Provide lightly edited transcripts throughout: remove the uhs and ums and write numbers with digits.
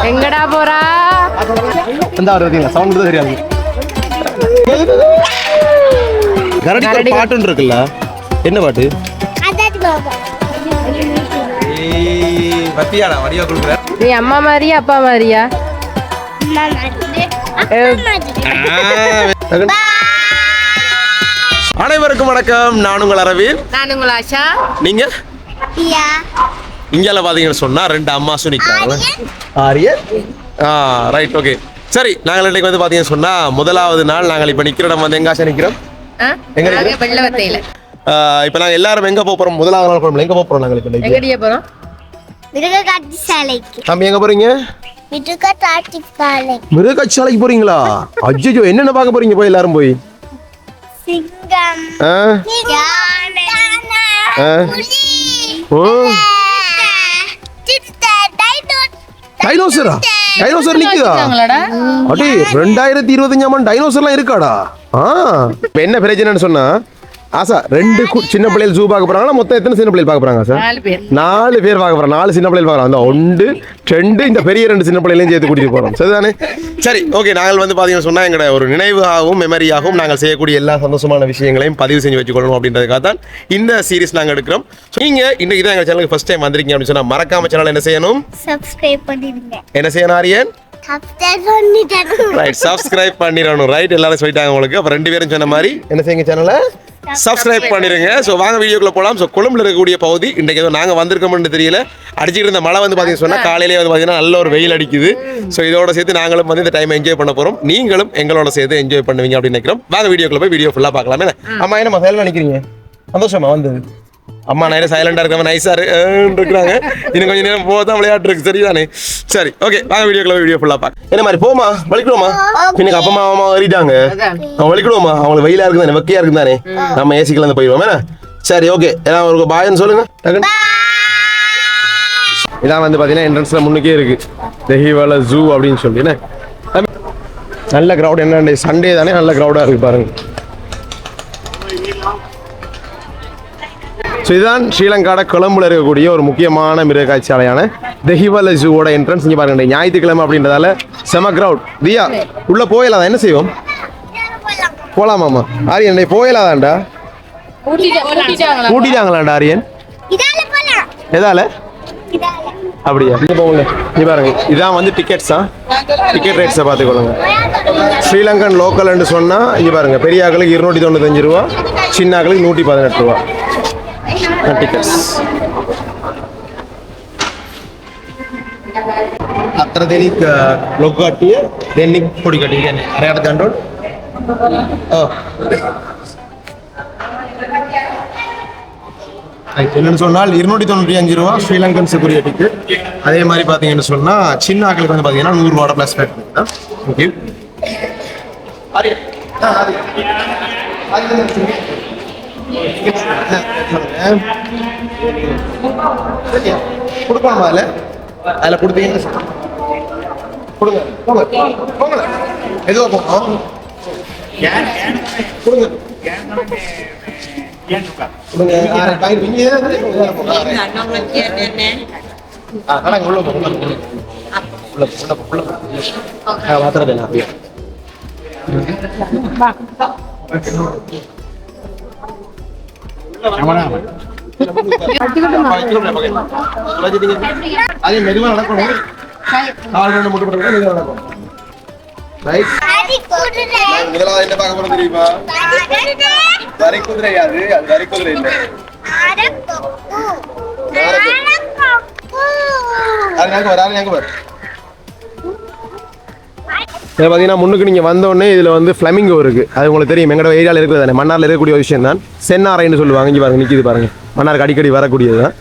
எங்கடா போறா? அந்த வருவீங்க சவுண்ட் தான் தெரியாது. கரடி பாட்டு இருக்குல்ல, என்ன பாட்டு? நீ அம்மா மாதிரியா அப்பா மாதிரியா? அனைவருக்கும் வணக்கம். நான் உங்கள் அரவிந்த். நான் உங்கள் ஆஷா. நீங்க இங்கெல்லாம் பாத்தீங்கன்னு சொன்னா ரெண்டு அம்மா நிக்கிறாங்க. ஆரியன். Right, okay. சரி, நாங்கள் இன்னைக்கு வந்து பாத்தீங்கன்னு சொன்னா முதலாவது நாள் நாங்கள் இப்ப நிக்கிற இடம் வந்து எங்க ஆஷா நிக்கிறோம்? வெள்ளவத்தையில. இப்ப நாங்க எல்லாரும் எங்க போறோம்? முதலாவது நாள் போறோம். எங்க போறோம்? நாங்க இப்ப எங்கடியே போறோம்? மிருகக்காட்சிசாலைக்கு. தம்பி எங்க போறீங்க? மிருகக்காட்சிசாலைக்கு போறீங்களா? அஜ்ஜோ, என்னென்ன பார்க்க போறீங்க போய் எல்லாரும் போய்? சிங்கம், யானை, புலி, டைனோசரா? டைனோசர் நிக்குதா? அடே 2025 டைனோசர்லாம் இருக்காடா? என்ன பிரச்சனைன்னு சொன்னா ஆசா, ரெண்டு சின்ன பிள்ளைகள் ஜூ பார்க்க போறாங்களா? மொத்தம் எத்தனை சின்ன பிள்ளைகள் பார்க்க போறாங்க சார்? 4 பேர் பார்க்க போறாங்க. 4 சின்ன பிள்ளைகள் பார்க்கலாம். அந்த 1 2 இந்த பெரிய 2 சின்ன பிள்ளைகளையும் சேர்த்து கூட்டிட்டு போறோம். சரிதானே? சரி, ஓகே. நாங்கள் வந்து பாத்தீங்கன்னா சொன்னா எங்களோட ஒரு நினைவாகவும் மெமரியாகவும் நாங்கள் செய்யக்கூடிய எல்லா சந்தோஷமான விஷயங்களையும் பதிவு செஞ்சு வச்சுக்கொள்ளணும் அப்படின்றதுக்காக தான் இந்த சீரிஸ் நாங்கள் எடுக்கிறோம். நீங்க இன்னைக்கு தான் எங்க சேனலுக்கு ஃபர்ஸ்ட் டைம் வந்திருக்கீங்க அப்படின்னு சொன்னா மறக்காம சேனல் என்ன செய்யணும்? சப்ஸ்கிரைப் பண்ணிடுங்க. என்ன செய்யணும் ஆரியன்? ரைட், சப்ஸ்கிரைப் பண்ணிடணும். ரைட், எல்லாரும் சொல்லிட்டாங்க உங்களுக்கு. அப்ப 2 பேரும் சொன்ன மாதிரி என்ன செய்யுங்க, சேனலை சப்ஸ்கிரைப் பண்ணிடுங்க. ஸோ வாங்க வீடியோக்குள்ள போகலாம். ஸோ கொழும்புல இருக்கக்கூடிய பகுதி இன்றைக்கு ஏதோ நாங்கள் வந்திருக்கோம்னு தெரியல. அடிச்சுட்டு இருந்த மழை வந்து பார்த்தீங்கன்னா சொன்னால் காலையிலே வந்து பார்த்தீங்கன்னா நல்ல ஒரு வெயில் அடிக்குது. ஸோ இதோட சேர்த்து நாங்களும் வந்து இந்த டைம் என்ஜாய் பண்ண போகிறோம். நீங்களும் எங்களோட சேர்த்து என்ஜாய் பண்ணுவீங்க அப்படின்னு நினைக்கிறோம். வாங்க வீடியோக்குள்ள போய் வீடியோ ஃபுல்லாக பார்க்கலாமே. அம்மா என்ன சைலண்டாக நினைக்கிறீங்க? சந்தோஷமா வந்தது? அம்மா நேரம் சைலண்டாக இருக்காம நைஸாக இருக்கிறாங்க. இன்னும் கொஞ்சம் நேரம் போதான் விளையாட்டு இருக்கு. சரிதானே? சரி, ஓகே. வாங்க வீடியோக்குள்ள வீடியோ ஃபுல்லாக பார்க்க. என்ன மாதிரி போமா வலிக்கிடுவோமா? இன்னைக்கு அப்பா அம்மா ஏறிட்டாங்க. அவன் வலிக்கிடுவோமா? அவங்களுக்கு வெயிலா இருக்கு தானே, வெக்கையா இருக்கு தானே, நம்ம ஏசிக்கல இருந்து போயிடுவோம். என்ன? சரி, ஓகே. ஏன்னா ஒரு பாயன்னு சொல்லுங்க. இதான் வந்து பாத்தீங்கன்னா என்ட்ரன்ஸ்ல முன்னுக்கே இருக்கு தெஹிவல ஜூ அப்படின்னு சொல்லி. என்ன நல்ல கிரௌட். என்ன சண்டே தானே, நல்ல கிரௌடா இருக்கு பாருங்க. ஸோ இதுதான் ஸ்ரீலங்காட கொழும்புல இருக்கக்கூடிய ஒரு முக்கியமான மிருகக்காட்சியாலையான தெஹிவல ஜூவோட என்ட்ரன்ஸ். இங்கே பாருங்க, ஞாயிற்றுக்கிழமை அப்படின்றதால செம கிரௌட். தியா உள்ள போயலாதான்? என்ன செய்வோம்? போலாமாமா? ஆரியன் போயலாதான்டா? கூட்டிட்டாங்களாண்டா ஆரியன்? எதால அப்படியா? போகல. நீ பாருங்க, இதான் வந்து டிக்கெட்ஸ் தான். டிக்கெட் ரேட்ஸை பார்த்துக்கொள்ளுங்க. ஸ்ரீலங்கன் லோக்கல்னு சொன்னா இங்கே பாருங்க, பெரிய ஆக்களுக்கு 295 ரூபா, சின்ன ஆக்களுக்கு 118 ரூபா ಟಿಕೆಟ್ಸ್. ಅತ್ರ ದೇನಿಕ್ ಲೋಕ ಕಟ್ಟಿ ದೇನಿಕ್ ಪುಡಿ ಕಟ್ಟಿ ಇದೆ ಅರೆಯಾಡ ದಂಡೋಡ್. என்னன்னு சொன்னால் 295 ரூபா ஸ்ரீலங்கன் செக்யூரிட்டி டிக்கெட். அதே மாதிரி பார்த்தீங்கன்னு சொன்னா சின்ன ஆக்களுக்கு வந்து பார்த்தீங்கன்னா 100 ரூபா ப்ளஸ் பேக். ஓகே, கொடுக்கணுமா? அதில் கொடுத்தீங்கன்னு கொடுங்க. போங்க எதுவா போகணும் கொடுங்க. உள்ள மாத்திரதேன் அப்படியே. அதே மெதுவா நடக்கணும். முதலாவது என்ன பார்க்க போறோம் தெரியுமா? வரி குதிரை. அது வரி குதிரை இல்லை, பார்த்தீங்கன்னா முன்னுக்கு நீங்கள் வந்தோடனே இதில் வந்து ஃப்ளமிங்கோ இருக்குது. அது உங்களுக்கு தெரியும், எங்களோட ஏரியாவில் இருக்குது தானே, மன்னாரில் இருக்கக்கூடிய ஒரு விஷயம் தான். சென்னாரைன்னு சொல்லுவாங்க. இங்கே பாருங்க, நிற்கிது பாருங்க, மன்னாருக்கு அடிக்கடி வரக்கூடியது தான்.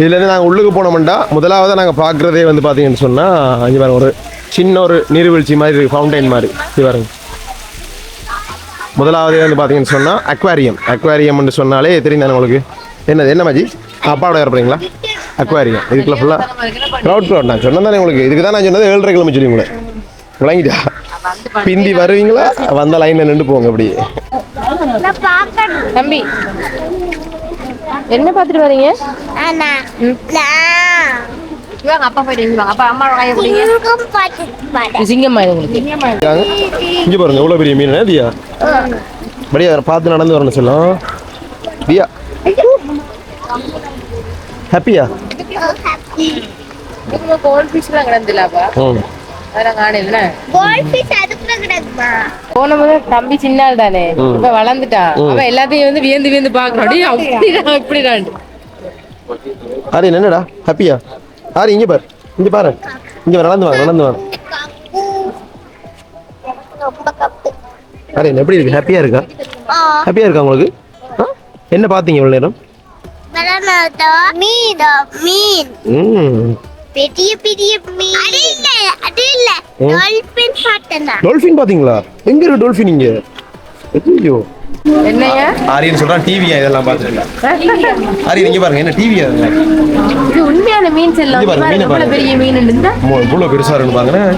இதுலேருந்து நாங்கள் உள்ளுக்கு போனோம்னா முதலாவது நாங்கள் பார்க்குறதே வந்து பார்த்தீங்கன்னு சொன்னால் இங்கே பாருங்க, ஒரு சின்ன ஒரு நீர்வீழ்ச்சி மாதிரி இருக்குது, ஃபவுண்டைன் மாதிரி. இது பாருங்க, முதலாவதே வந்து பார்த்தீங்கன்னு சொன்னால் அக்வாரியம்னு சொன்னாலே தெரியும் தானே உங்களுக்கு. என்ன மாஜி அப்பாவோட வரப்படுறீங்களா? அக்வாரியம். இதுக்குள்ள ஃபுல்லாக க்ரௌட். நான் சொன்னேன் தானே உங்களுக்கு. இதுக்கு தான் நான் சொன்னது 7:30 கிலோமீட்டர் சொல்லி உங்களை விளங்கிட்டா. பிந்தி வருவீங்களா? வந்த லைனில் நின்று போங்க அப்படியே. தம்பி என்ன பார்த்துட்டு வரீங்க? இவங்க அப்பா போயிட்டு இங்க அப்பா அம்மா கையை பிடிங்க. சிங்கம் பாட்டு சிங்கம்மா இது உங்களுக்கு. இங்க பாருங்க எவ்வளவு பெரிய மீன் தியா. படியா பார்த்து நடந்து வரணும் செல்லம். தியா ஹாப்பியா? இதுல கோல்ட் ஃபிஷ்லாம் கிடந்துலாப்பா. அதெல்லாம் காணல. கோல்ட் ஃபிஷ் அதுக்குள்ள கிடக்குமா? போன முறை தம்பி சின்னால் தானே, இப்ப வளர்ந்துட்டான். அவன் எல்லாத்தையும் வந்து வியந்து வியந்து பாக்குறான். அப்படிதான் இப்படிதான். ஆரி என்னடா ஹாப்பியா? ஆரி இங்க பாரு, இங்க பாரு, இங்க நடந்து வாங்க, நடந்து வாங்க. ரொம்ப கப்பு. ஆரி எப்படி இருக்கு? ஹாப்பியா இருக்கா? ஹாப்பியா இருக்கா உங்களுக்கு? என்ன பாத்தீங்க இவ்வளவு நேரம்? மீன் பெரிய பெரிய மீன். அது இல்ல டால்பின் பார்த்தேன். டால்பின் பாத்தீங்களா? எங்க இருக்கு டால்பின் இங்க? ஐயோ என்னையா ஆரியன் சொல்றான் டிவியா இதெல்லாம் பாத்துக்கலாம். ஆரியன் இங்க பாருங்க என்ன டிவியா இது? இது உண்மையான மீன் செல்லம். இங்க பாருங்க, மீனை இவ்வளவு பாருங்க. பெரிய மீன் இருந்தா இவ்வளவு பெருசா இருக்குன்னு பாக்குறேன்.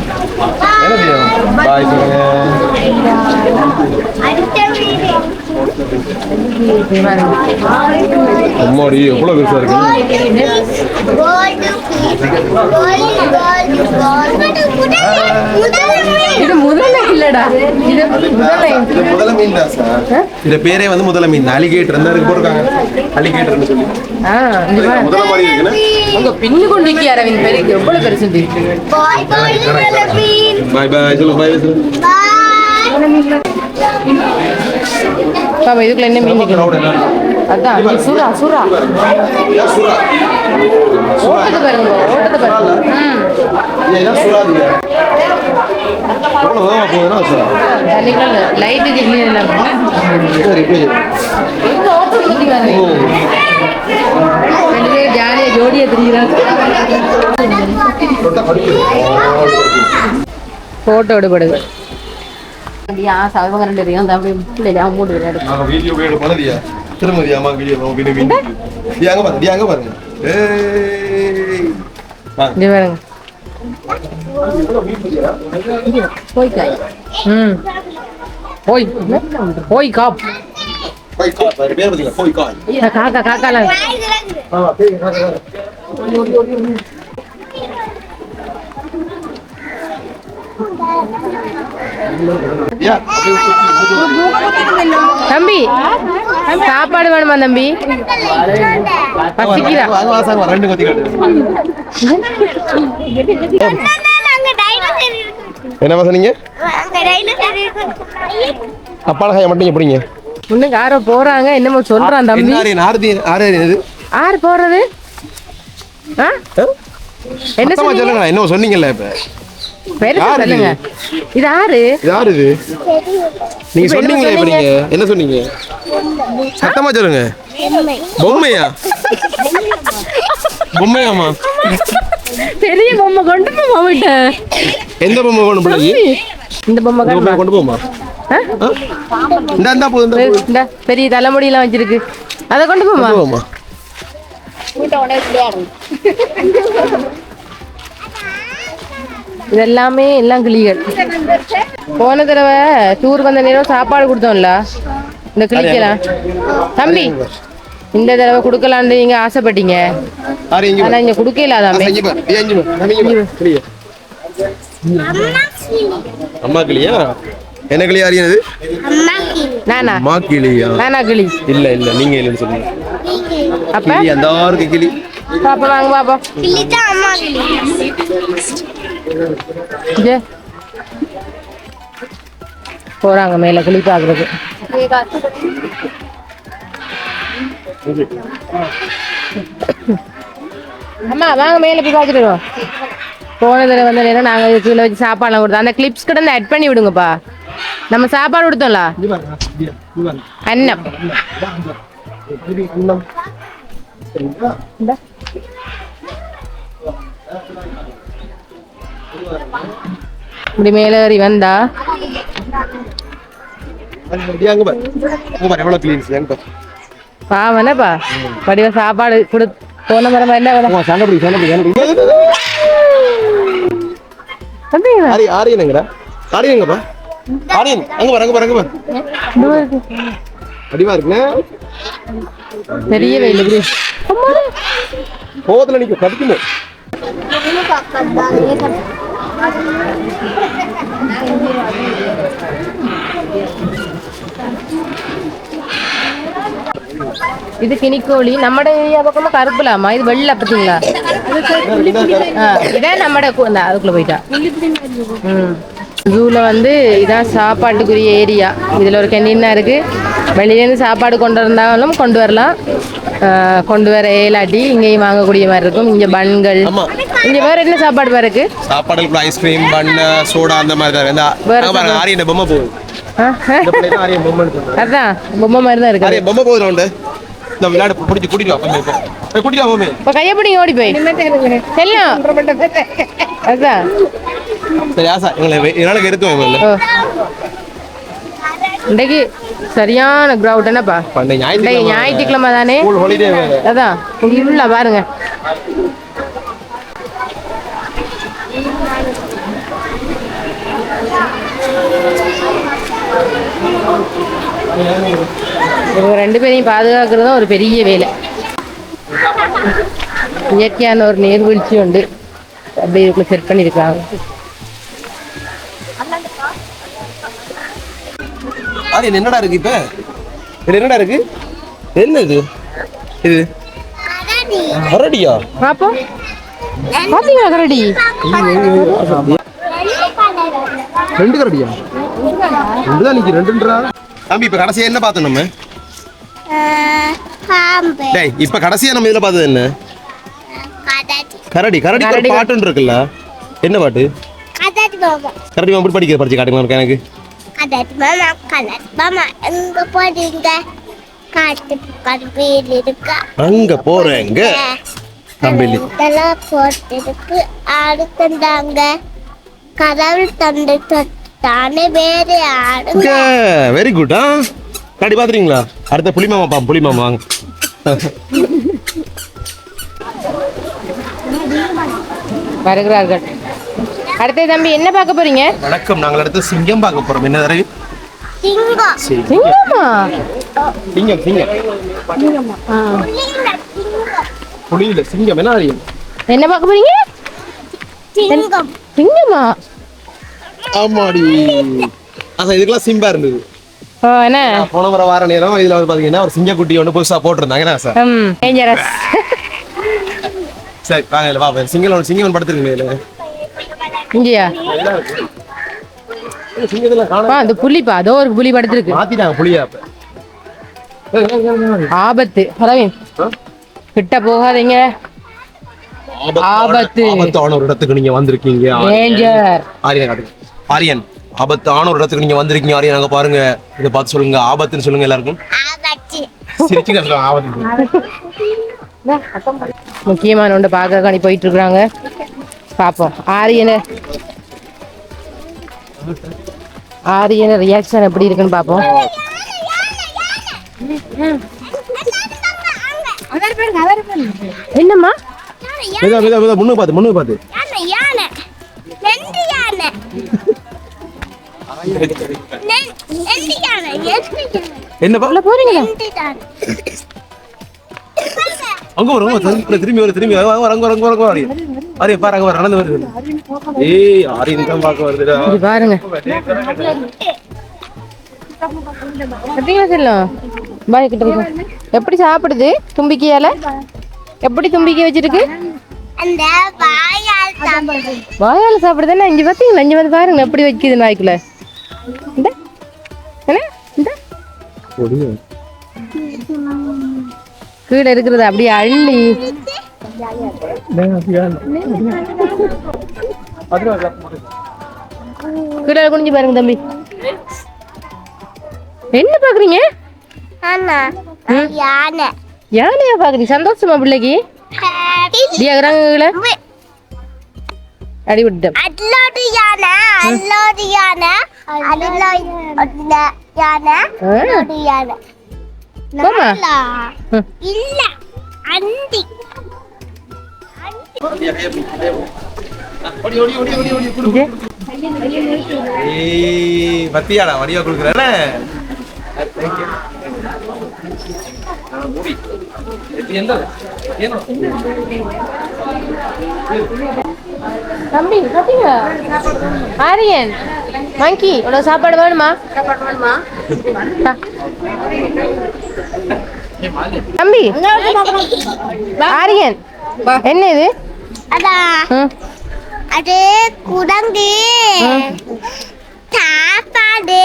என்ன செய்யும்? பாய் சொல்லுங்க. அடுத்த மீன் அம்மாடி எவ்வளவு பெருசா இருக்கு. இது முதல்ல இல்லடா, இது முதல மீன் தான் சார். இந்த பேரே வந்து முதல மீன். அலிகேட்டர் இருந்தா இருக்கு போறாங்க. அலிகேட்டர்னு சொல்லி. முதல மாதிரி இருக்குனா உங்க பின்னு கொண்டு நிக்கி அரவிந்த் பெரிய எவ்வளவு பெருசு இருக்கு. பாய் பாய் பாய் சொல்லு பாய் சொல்லு. பாப்பா இதுக்குள்ள என்ன மீன் நிக்கணும்? அதான் சுறா சுறா. சுறா. ஓட்டது பாருங்க, ஓட்டது பாருங்க. ஏன்னா சுறாதுங்க. எவ்வளவு போகுதுன்னா சுறா. தண்ணிக்குள்ள லைட் கிளீன் எல்லாம் சரி போய். எங்க ஓட்டு சுத்தி பாருங்க. ரெண்டு பேரும் ஜாலியா ஜோடியா திரிகிறாங்க. போட்டோ எடுப்படுது. அப்படியா சவங்க ரெண்டு பேரும் தான் அப்படியே பிள்ளைங்க மூணு பேர் எடுத்து. நாங்க வீடியோ பண்ணதியா. திருமதி அம்மா வீடியோ வீடியோ வீடியோ. தியாங்க பாருங்க, தியாங்க பாருங்க. ஏய். இங்க பாருங்க. போய் காய். போய். போய் காப். போய் காய். பேர் பாத்தீங்களா? போய் காய். காக்கா காக்கால. பேய் காக்கா. தம்பி சாப்பாடு வேணுமா தம்பி? பசிக்கிறா. ரெண்டு கொத்தி காட்டு. என்ன சொன்னீங்க? அப்பால கையை மட்டும் எப்படிங்க? முன்னுக்கு யாரோ போறாங்க, என்னமோ சொல்றான் தம்பி. யாரு போறது? என்ன சொல்லுங்க? என்ன சொன்னீங்கல்ல இப்ப? சொல்லுங்க. இது யாரு? யாரு இது? நீங்க சொன்னீங்களே இப்ப நீங்க என்ன சொன்னீங்க? சத்தமா சொல்லுங்க. பொம்மையா? பொம்மையாமா? பெரிய பொம்மை கொண்டு போ மாமிட்ட. எந்த பொம்மை கொண்டு போய்? இந்த பொம்மை கொண்டு போமா? இந்த போதும். இந்த பெரிய தலைமுடியெல்லாம் வச்சிருக்கு, அதை கொண்டு போமா? இதெல்லாமே எல்லாம் கிளிகள். போன தடவை டூர் வந்த நேரம் சாப்பாடு கொடுத்தோம்ல இந்த கிளிக்கலாம். தம்பி இந்த தடவை கொடுக்கலான்னு நீங்க ஆசைப்பட்டீங்க, ஆனா இங்க கொடுக்கல. அம்மா கிளியா? என்ன கிளி அறியாது? நானா? அம்மா கிளியா? நானா கிளி? இல்ல இல்ல நீங்க இல்லன்னு சொல்லுங்க. அப்ப அந்த ஆருக்கு கிளி. பாப்பா வாங்க பாப்பா. கிளி தான் அம்மா கிளி. போறாங்க மேல கிளி பாக்குறது. அம்மா வாங்க மேல போய் பாத்துட்டு வருவோம். போன தடவை வந்த நேரம் நாங்க கீழே வச்சு சாப்பாடுலாம் கொடுத்தோம். அந்த கிளிப்ஸ் கிட்ட இருந்து ஆட் பண்ணி விடுங்கப்பா. நம்ம சாப்பாடு கொடுத்தோம்ல அன்னம். இப்படி மேல ஏறி வந்தா பாவனப்பா படிவ சாப்பாடு கொடு. போன மரம் என்ன பெரிய வெயில் போதுல நிக்க கடிக்குமோ? இது கினிக்கோழி நம்மட ஏரியா பக்கமா கருப்புலாமா இது வெள்ளை பார்த்தீங்களா இதான் நம்மட அதுக்குள்ள போயிட்டா ஜூல வந்து இதான் சாப்பாட்டுக்குரிய ஏரியா இதுல ஒரு கேண்டீன் இருக்கு வெளியிலேருந்து சாப்பாடு கொண்டு வந்தாலும் கொண்டு வரலாம் கொண்டு வர ஏலாட்டி இங்கேயும் வாங்கக்கூடிய மாதிரி இருக்கும் இங்க பன்கள் இங்க வேற என்ன சாப்பாடு வேற இருக்கு சாப்பாடு ஐஸ்கிரீம் பன் சோடா அந்த மாதிரி தான் ஆரியன் பொம்மை போகுது அதான் பொம்மை மாதிரி தான் இருக்கு பொம்மை போகுது உண்டு இந்த விளையாட பிடிச்சி கூட்டிட்டு வா இப்போ கையை பிடிங்க ஓடி போய் செல்லம் அதான் சரி ஆசா என்னால எடுத்துவோம் இன்றைக்கு சரியான கிரவுட் என்னப்பா ஞாயிற்றுக்கிழமை தானே அதான் ஃபுல்லா பாருங்க இவங்க ரெண்டு பேரையும் பாதுகாக்கிறதும் ஒரு பெரிய வேலை இயற்கையான ஒரு நீர்வீழ்ச்சி உண்டு அப்படியே இதுக்குள்ள செட் பண்ணியிருக்காங்க அது என்னடா இருக்கு இப்ப இது என்னடா இருக்கு என்ன இது இது கரடியா பாப்போம் பாத்தீங்களா கரடி ரெண்டு கரடியா ரெண்டுதான் நிக்கு ரெண்டுன்றா தம்பி இப்ப கடைசியா என்ன பார்த்தோம் நம்ம டேய் இப்ப கடைசியா நம்ம இதுல பார்த்தது என்ன கரடி கரடி ஒரு பாட்டு இருக்குல்ல என்ன பாட்டு கரடி மாமா படிக்கிற படிச்சு காட்டுங்க எனக்கு அங்க போறேங்க வெரி குட் கரடி பாத்துறீங்களா அடுத்த புலிமாமா புலிமாமா வாங்க வருகிறார்கள் அடுத்த தம்பி என்ன பார்க்க போறீங்க வணக்கம் நாங்கள் அடுத்து சிங்கம் பார்க்க போறோம் என்ன தடவை சிங்கமா சிங்கம் புலியில சிங்கம் என்ன என்ன பார்க்க போறீங்க சிங்கமா ஆமாடி அதான் இதுக்கெல்லாம் சிம்பா இருந்தது என்ன போன முறை வார நேரம் இதுல வந்து பாத்தீங்கன்னா ஒரு சிங்கக்குட்டி ஒன்று புதுசா போட்டிருந்தாங்க என்ன சார் டேஞ்சரஸ் சரி வாங்க இல்லை வா சிங்கம் படுத்துருக்கீங்க இதுல இங்கயா அந்த புலிப்பா அதோ ஒரு புலி படுத்திருக்கு மாத்திட்டாங்க புலியா ஆபத்து அரவிந்த் கிட்ட போகாதீங்க ஆபத்து ஆபத்தான ஒரு இடத்துக்கு நீங்க வந்திருக்கீங்க டேஞ்சர் ஆரியன் ஆபத்தான ஒரு இடத்துக்கு நீங்க வந்திருக்கீங்க ஆரியன் அங்க பாருங்க இதை பார்த்து சொல்லுங்க ஆபத்துன்னு சொல்லுங்க எல்லாருக்கும் சிரிச்சுங்க ஆபத்து முக்கியமான ஒன்று பார்க்க காணி போயிட்டு இருக்கிறாங்க பார்ப்போம் ஆரியன ரியாக்ஷன் எப்படி இருக்குன்னு பார்ப்போம் என்னம்மா முன்னு பார்த்து என்ன போறீங்களா அங்க வரும் திரும்பி அரிய பாருங்க வர நடந்து வருது ஏய் ஆரியன் தான் பார்க்க வருதுடா பாருங்க பாய் கிட்ட எப்படி சாப்பிடுது தும்பிக்கையால எப்படி தும்பிக்கை வச்சிருக்கு வாயால சாப்பிடுதுன்னா இங்க பாத்தீங்களா இங்க வந்து பாருங்க எப்படி வைக்குது நாய்க்குள்ள கீழே இருக்கிறது அப்படியே அள்ளி கீழே குனிஞ்சு பாருங்க தம்பி என்ன பாக்குறீங்க யானையா பாக்குறீங்க சந்தோஷமா பிள்ளைக்கு அடி விட்டு பத்தியாடா வடிவா கொடுக்குறேன் தம்பி பாத்தீங்க ஆரியன் மங்கி உனக்கு சாப்பாடு வேணுமா தம்பி ஆரியன் என்ன இது அதான் அது குரங்கு சாப்பாடு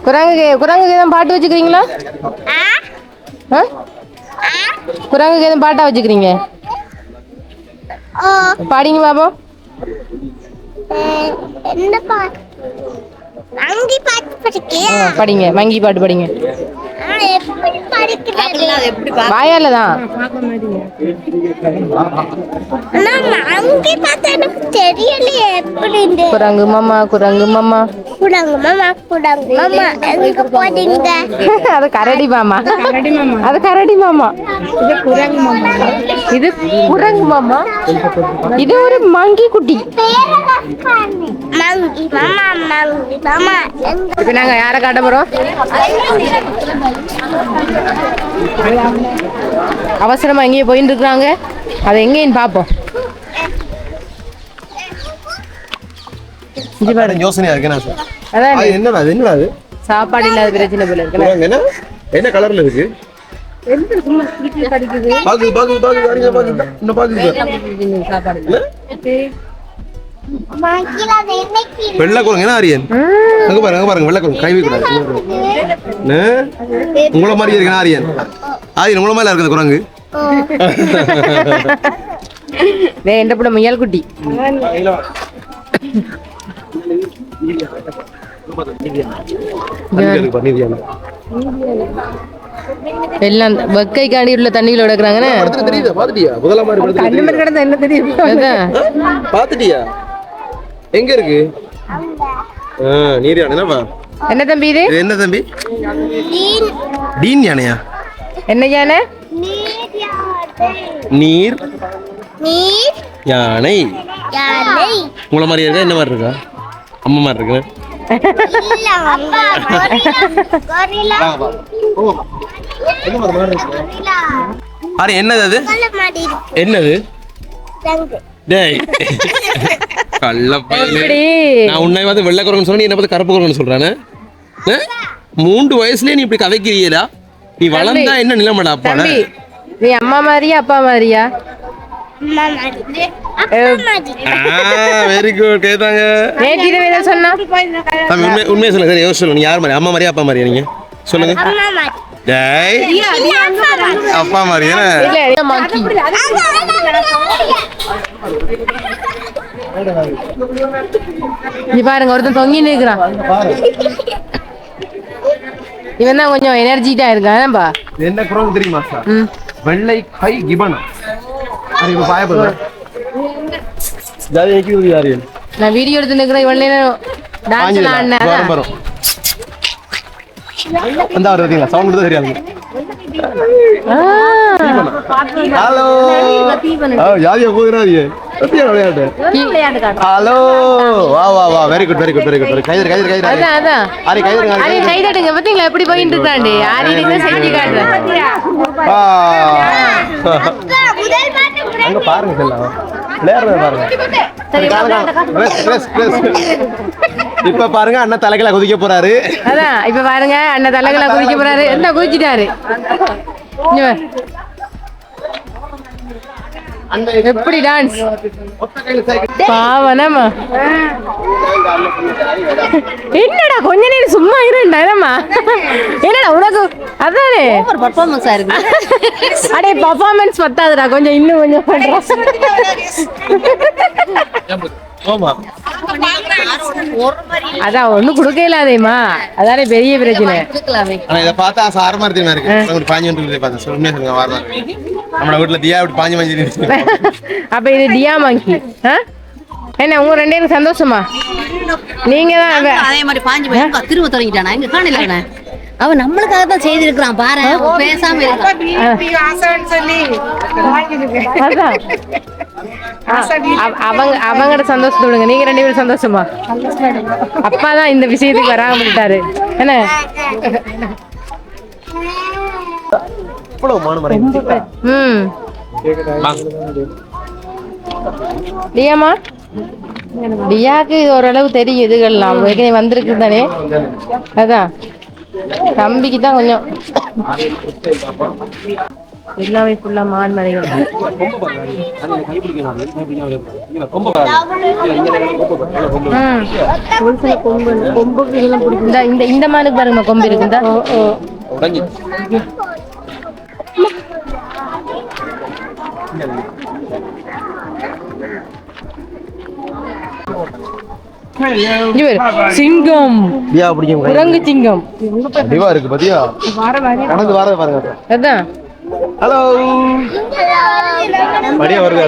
குரங்குக்கு எதுவும் பாட்டு வச்சுக்கிறீங்களா குரங்குக்கு எதுவும் பாட்டா வச்சுக்கிறீங்க பாடிங்க பாப்போம் என்ன பாட்டு மங்கி பாட்டு படிக்கியா படிங்க மங்கி பாட்டு படிங்க எப்படி படிக்கிறது வாயால தான் மங்கி பாட்டு எனக்கு தெரியலையே எப்படி குரங்கு மாமா குரங்கு மாமா எங்க போறீங்க அது கரடி மாமா அது கரடி மாமா இது குரங்கு மாமா இது ஒரு மங்கி குட்டி மங்கி மாமா இப்ப நாங்க யாரை காட்ட போறோம் அவசரமா எங்கேயே போயிட்டு இருக்காங்க அதை எங்கேன்னு பாப்போம் யோசனையா இருக்கு அதான் என்னடா அது சாப்பாடு இல்லாத பிரச்சனை போல இருக்கு என்ன கலர்ல இருக்கு வெள்ளை குரங்கு என்ன ஆரியன் அங்க பாருங்க வெள்ளை குரங்கு கைவி கூடாது உங்கள மாதிரி இருக்கு ஆரியன் உங்கள மாதிரி இருக்குது குரங்கு எந்த படம் முயல் குட்டி எல்லாம் வெக்கைக்காண்டி உள்ள தண்ணியில எடுக்கிறாங்கன்னு பாத்துட்டியா எங்க இருக்கு நீர் யானை என்ன தம்பி இது என்ன தம்பி டீன் யானையா என்ன யானை நீர் யானை உங்கள மாதிரி இருக்கா என்ன மாதிரி இருக்கா அம்மா மாதிரி இருக்கு என்னது அது என்னது டேய் நான் உன்னை வந்து வெள்ளை குரங்குன்னு சொன்னா நீ என்ன பார்த்து கருப்பு குரங்குன்னு சொல்றானே 3 வயசுலயே நீ இப்படி கதைக்கிறீங்களா நீ வளர்ந்தா என்ன நிலைமடா அப்பா நீ அம்மா மாதிரியா அப்பா மாதிரியா வெரி குட் கேட்டாங்க சொன்னா உண்மையை சொல்லுங்க சரி யோசிச்சு சொல்லுங்க யார் மாதிரி அம்மா மாதிரியா அப்பா மாதிரியா நீங்க சொல்லுங்க அப்பா மாதிரி நீ பாருங்க ஒருத்தன் தொங்கின்னு இருக்கிறான் இவன் தான் கொஞ்சம் எனர்ஜிட்டா இருக்கான்பா என்ன குரங்கு தெரியுமா சார் வெள்ளை கை கிபனா நான் வீடியோ எடுத்து நிக்கிறேன் இவன் டான்ஸ் ஆடினேன் அந்த அவர் பாத்தீங்களா சவுண்ட் கூட தெரியாது ஹலோ யாரியா போகிறாரியே ஹலோ வா வா வா வெரி குட் கைதர் கைதட்டுங்க பாத்தீங்களா எப்படி போயிட்டு இருக்காண்டி யாரையும் செஞ்சு காட்டுறேன் அங்க பாருங்க செல்லம் இப்ப பாருங்க அண்ணன் தலைகளை குதிக்க போறாரு அதான் இப்ப பாருங்க அண்ணன் தலைகளை குதிக்க போறாரு என்ன குதிச்சிட்டாரு எப்படி டான்ஸ் பாவனமா என்னடா கொஞ்ச நேரம் சும்மா இருண்டா என்னடா உனக்கு அதானே பர்ஃபார்மன்ஸா இருக்கு அடே பர்ஃபார்மன்ஸ் பத்தாதுடா கொஞ்சம் இன்னும் கொஞ்சம் பண்றோம் அதான் ஒண்ணு குடுக்க இல்லாதேமா அதானே பெரிய பிரச்சனை இதை பார்த்தா சாரமா இருக்கு பாஞ்சு பார்த்தேன் நம்ம வீட்டுல தியா விட்டு பாஞ்சு அப்ப இது டியா மங்கி என்ன உங்க 2 பேரும் சந்தோஷமா நீங்க தான் அதே மாதிரி பாஞ்சு திரும்ப தொடங்கிட்டானா எங்க காணல அவன் நம்மளுக்காக தான் செய்திருக்கிறான் பாரு பேசாம அவங்களோட சந்தோஷத்தை விடுங்க நீங்க 2 பேரும் சந்தோஷமா அப்பாதான் இந்த விஷயத்துக்கு வராம விட்டாரு என்ன இவ்வளவு மானு மறைந்து டியாமா டியாக்கு இது ஓரளவு தெரியும் இதுகள்லாம் வந்திருக்கு தானே அதான் தம்பிக்கு தான் கொஞ்சம் எல்லாமே ஃபுல்லா மான் மலைகள் கொம்புக்கு இதெல்லாம் பிடிக்கும் இந்த மானுக்கு பாருங்க கொம்பு இருக்குதா சிங்கம் குரங்கு சிங்கம் இருக்கு பாத்தியா நடந்து வரத பாருங்க அதான் ஹலோ மடியா வருது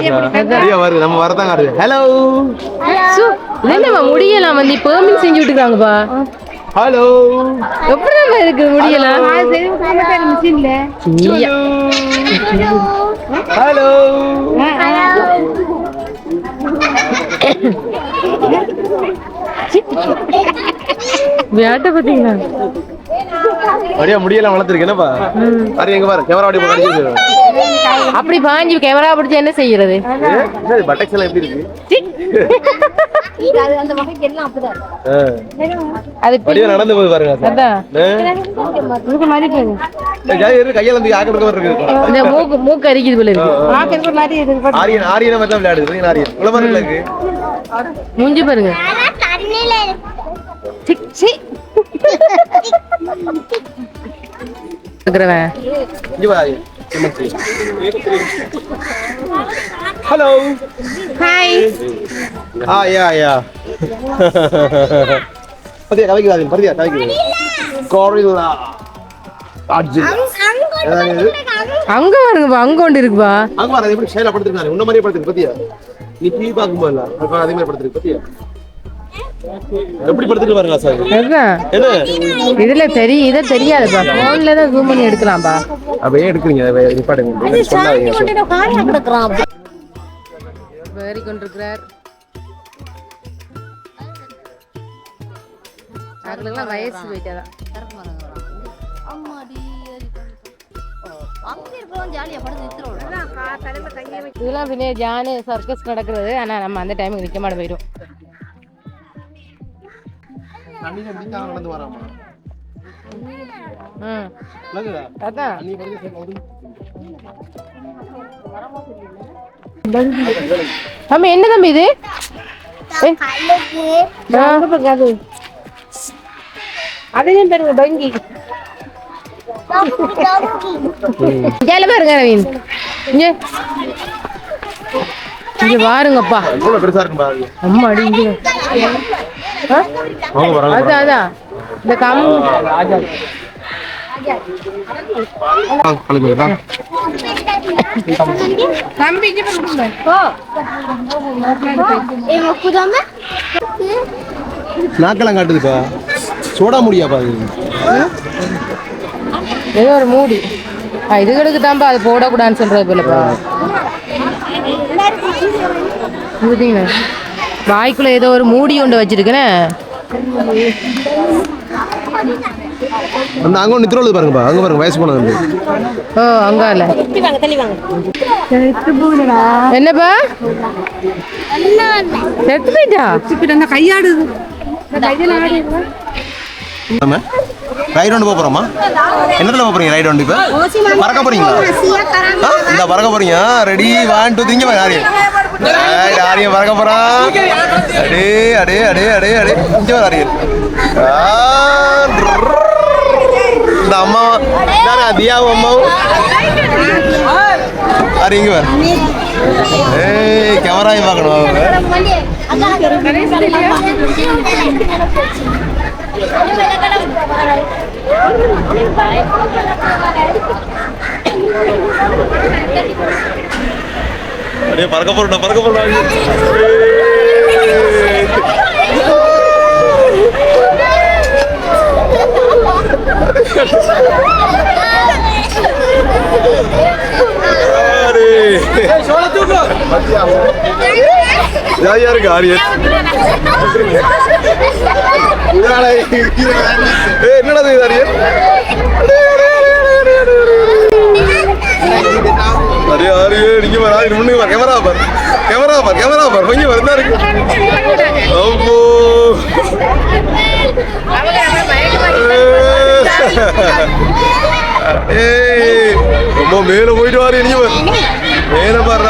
மடியா வருது நம்ம வரதான் காட்டுது ஹலோ என்னமா முடியலாம் வந்து பெர்மிட் செஞ்சு விட்டுருக்காங்கப்பா ஹலோ எப்படிதான் இருக்கு முடியலாம் ஹலோ வியாட்ட பாத்தீங்களா அப்படியே முடியலாம் வளர்த்துருக்கு என்னப்பா அது எங்க பாரு கேமரா அப்படி போட்டு அப்படி பாஞ்சு கேமரா பிடிச்சு என்ன செய்யறது பட்டக்ஸ் எல்லாம் எப்படி இருக்கு அந்த வகைக்கு எல்லாம் அப்படிதான் அது அப்படியே நடந்து போய் பாருங்க அதான் கையில இருந்து ஆக்க இருக்கு இந்த மூக்கு அரிக்குது போல இருக்கு ஆரியன் ஆரியனை மட்டும் விளையாடுது ஆரியன் உள்ள மாதிரி இருக்கு மூஞ்சி பாருங்க ஹலோ ஹாய் யா பத்தியா கவைக்கு பத்தியா கவைக்கு கோரில்லா அங்க பாருங்கப்பா அங்க ஒன்று இருக்குப்பா அங்க பாரு எப்படி ஷைலா படுத்துருக்காரு உன்ன மாதிரியே படுத்துருக்கு பத்தியா நீ டிவி பாக்கும்போது அதே மாதிரி படுத்துருக்கு பத்தியா எப்படி படுத்துட்டு பாருங்க சார் என்ன இதுல தெரியும் இத தெரியாதுப்பா போன்ல தான் ஜூம் பண்ணி எடுக்கலாம்பா அப்படியே எடுக்குறீங்க நிப்பாட்டுங்க சொல்லாதீங்க வேறி கொண்டிருக்கிறார் அவங்களுக்குலாம் வயசு போயிட்டாதான் இதெல்லாம் பின்னே ஜானு சர்க்கஸ் நடக்கிறது ஆனா நம்ம அந்த டைமுக்கு நிக்க மாட்ட போயிடும் நடந்து வராமா அதான் ஆமா என்ன தம்பி இது அதையும் பாருங்க டொங்கி பாருங்க ரவீன் இங்க பாருங்கப்பா பெருசா இருக்கு அம்மா அடி அதான் அதான் இந்த நாக்கெல்லாம் காட்டுதுப்பா சோடா முடியாப்பா ஏதோ ஒரு மூடி இதுகளுக்கு தான்ப்பா அது போடக்கூடாதுன்னு சொல்றது போலப்பா வாய்க்குள்ள ஏதோ ஒரு மூடி ஒன்று வச்சிருக்கேன் அந்த அங்க ஒன்று நித்திரோடு பாருங்கப்பா அங்க பாருங்க வயசு போனது ஓ அங்கால என்னப்பா செத்து போயிட்டா அந்த கையாடுது ரைட் ரவுண்ட் போறோமா என்னத்துல போறீங்க ரைட் ரவுண்ட் இப்ப பறக்க போறீங்களா இந்த பறக்க போறீங்க ரெடி 1 2 3 ஆரியம் ஆரியம் பறக்க போறான் அடே அடே அடே அடே அடே இங்க வர ஆரியம் இந்த அம்மா யாரா தியாவும் அம்மாவும் ஆரியம் இங்க வர ஏய் கேமராவை பார்க்கணும் அடே பறக்க போறடா ஜாலியா இருக்கு ஆரியன் என்னடா இது ஆரியன் அரே அரே நீங்க வராது முன்னுக்கு வர கேமரா பார் கொஞ்சம் வரதா இருக்கு ஓ ஏய் ரொம்ப மேல போயிட்டு வாரு நீங்க மேல பாரு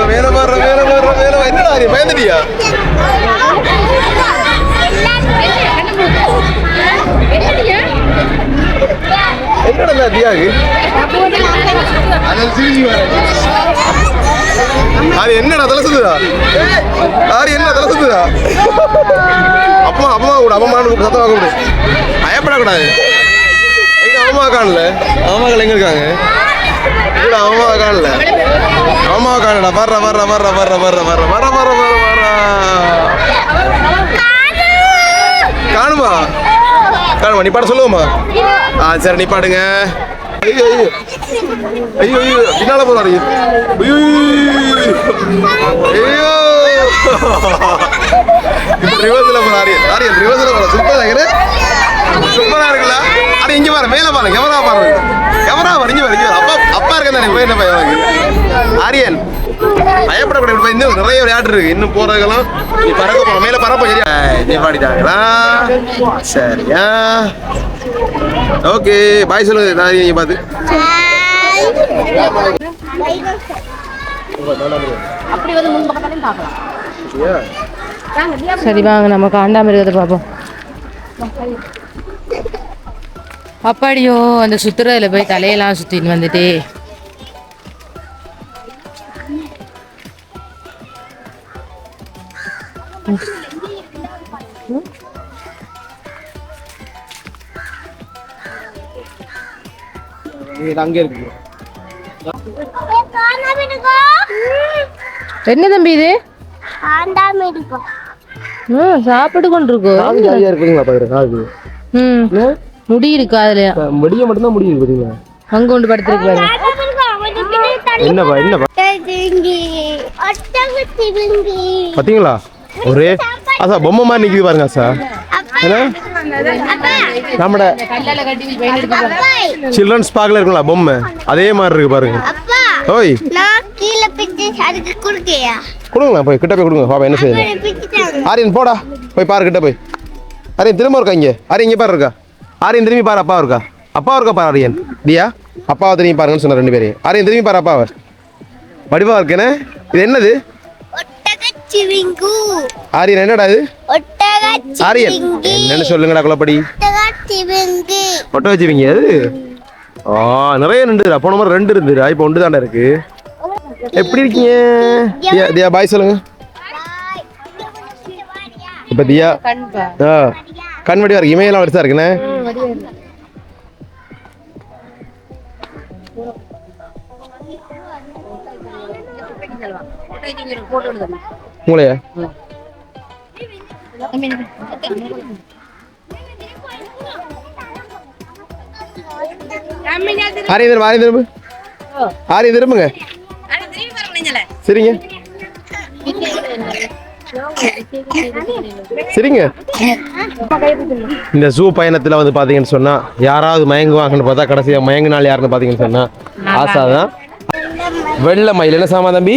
என்னடா நீ பயந்துட்டியா என்னடா தியாகு அது என்னடா தலை சுத்துதா என்ன தலை சுத்துதா அப்பா கூட அப்பமானு சத்தம் வாங்க கூடாது பயப்படக்கூடாது எங்க அம்மா காணல அம்மாக்கள் எங்க இருக்காங்க அம்மா காணடா வர்ற காணுமா நீ பாட சொல்லுவோமா சரி நீ பாடுங்க ஐயோ பின்னால போறாரு ஐயோ ரிவர்ஸ்ல போறாரு ரிவர்ஸ்ல போற சூப்பரா இருக்குல்ல அட இங்க பாரு மேல பாருங்க கேமரா பாரு இங்க அப்பா இருக்க தானே போய் என்ன பையன் ஆரியன் பயப்படக்கூடாது இன்னும் நிறைய விளையாட்டு இருக்கு இன்னும் போறதுக்கெல்லாம் நீ பறக்க போற மேல பறப்ப சரியா நீ பாடிட்டாங்களா சரியா ஓகே பாய் சொல்லுங்க நீங்க பார்த்து சரி வாங்க நம்ம காண்டாம இருக்கிறத பார்ப்போம். அப்பாடியோ அந்த சுத்துறதுல போய் தலையெல்லாம் சுத்தின்னு வந்துட்டு என்ன தம்பி இது சாப்பிட்டு கொண்டு இருக்கோம். முடி இருக்கு அதுலயா முடிய மட்டும்தான் முடியுது பாத்தீங்களா அங்க கொண்டு படுத்துருக்கு பாத்தீங்களா ஒரே அசா பொம்மை மாதிரி நிக்குது பாருங்க சார் நம்மட சில்ட்ரன்ஸ் பார்க்ல இருக்குங்களா பொம்மை அதே மாதிரி இருக்கு பாருங்க ஓய் கொடுங்களா போய் கிட்ட போய் கொடுங்க பாப்பா என்ன செய்யணும் ஆரியன் போடா போய் பாரு கிட்ட போய் ஆரியன் திரும்ப இருக்கா இங்க ஆரியன் இங்க பாரு இருக்கா ஆரியன் திரும்பி பாரு அப்பா இருக்கா பாரு ஆரியன் தியா அப்பாவை திரும்பி பாருங்கன்னு சொன்ன ரெண்டு பேரையும் ஆரியன் திரும்பி பாரு அப்பாவை வடிவா இருக்கேனே இது என்னது ஆரியன் என்னடா இது ஆரியன் என்னன்னு சொல்லுங்கடா குளப்படி ஒட்ட வச்சுவீங்க அது நிறைய இருந்துடா போன மாதிரி 2 இருந்துடா இப்போ 1 தாண்டா இருக்கு எப்படி இருக்கீங்க தியா பாய் சொல்லுங்க இப்ப தியா கண் வடிவா இருக்கு இமையெல்லாம் வரிசா இருக்குண்ணே உங்களையா ஆரியன் திரும்புங்க சரிங்க சரிங்க இந்த ஜூ பயணத்துல வந்து பாத்தீங்கன்னு சொன்னா யாராவது மயங்குவாங்கன்னு பார்த்தா கடைசியா மயங்கினால் யாருன்னு பாத்தீங்கன்னு சொன்னா ஆசாதான் வெள்ளை மயில் என்ன சாமா தம்பி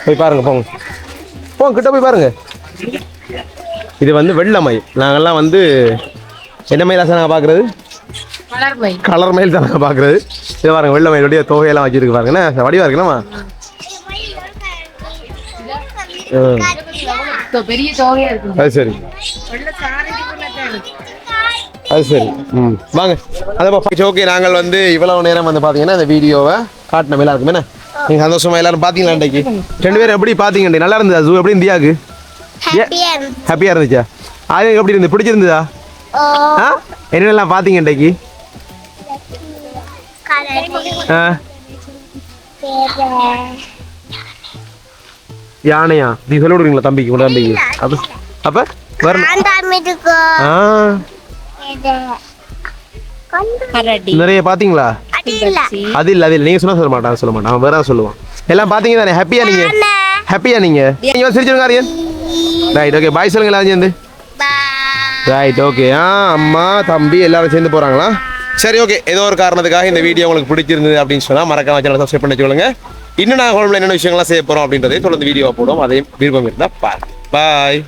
போய் பாருங்க போங்க கிட்ட போய் பாருங்க இது வந்து வெள்ளை மயில் நாங்கெல்லாம் வந்து என்ன மயில் ஆசை நாங்கள் பார்க்குறது கலர் மயில் தான் நாங்கள் பார்க்குறது இது பாருங்க வெள்ளை மயிலுடைய தொகையெல்லாம் வச்சுருக்கு பாருங்க என்ன வடிவா இருக்குல்லம்மா அது சரி அது சரி வாங்க அதை ஓகே நாங்கள் வந்து இவ்வளவு நேரம் வந்து பார்த்தீங்கன்னா இந்த வீடியோவை காட்டின மேலே இருக்குமே என்ன நீங்கள் சந்தோஷமா எல்லாரும் பார்த்தீங்களா இன்றைக்கு 2 பேரும் எப்படி பார்த்தீங்க நல்லா இருந்ததா ஜூ எப்படி இந்தியாவுக்கு ஹாப்பியாக இருந்துச்சா அது எப்படி இருந்து பிடிச்சிருந்ததா என்னெல்லாம் பார்த்தீங்க இன்றைக்கு யானையா நீ சொல்ல விடுறீங்களா தம்பிக்கு உங்க தம்பிக்கு அப்ப நிறைய பாத்தீங்களா அது இல்ல நீங்க சொல்ல மாட்டான் அவன் வேற சொல்லுவான் எல்லாம் பாத்தீங்க தானே ஹாப்பியா நீங்க சிரிச்சிருங்க ஆரியன் ரைட் ஓகே பாய் சொல்லுங்க எல்லாரும் சேர்ந்து ரைட் ஓகே அம்மா தம்பி எல்லாரும் சேர்ந்து போறாங்களா சரி ஓகே, ஏதோ ஒரு காரணத்துக்காக இந்த வீடியோ உங்களுக்கு பிடிச்சிருந்தது அப்படின்னு சொன்னா மறக்காம சேனலை சப்ஸ்கிரைப் பண்ணி வச்சுக்கோங்க. இன்னும் நாங்கள் என்னென்ன விஷயங்கள்லாம் செய்ய போறோம் அப்படின்றதையும் தொடர்ந்து வீடியோ போடுவோம். அதையும் விருப்பம் இருந்தால் பாருங்க. பாய்.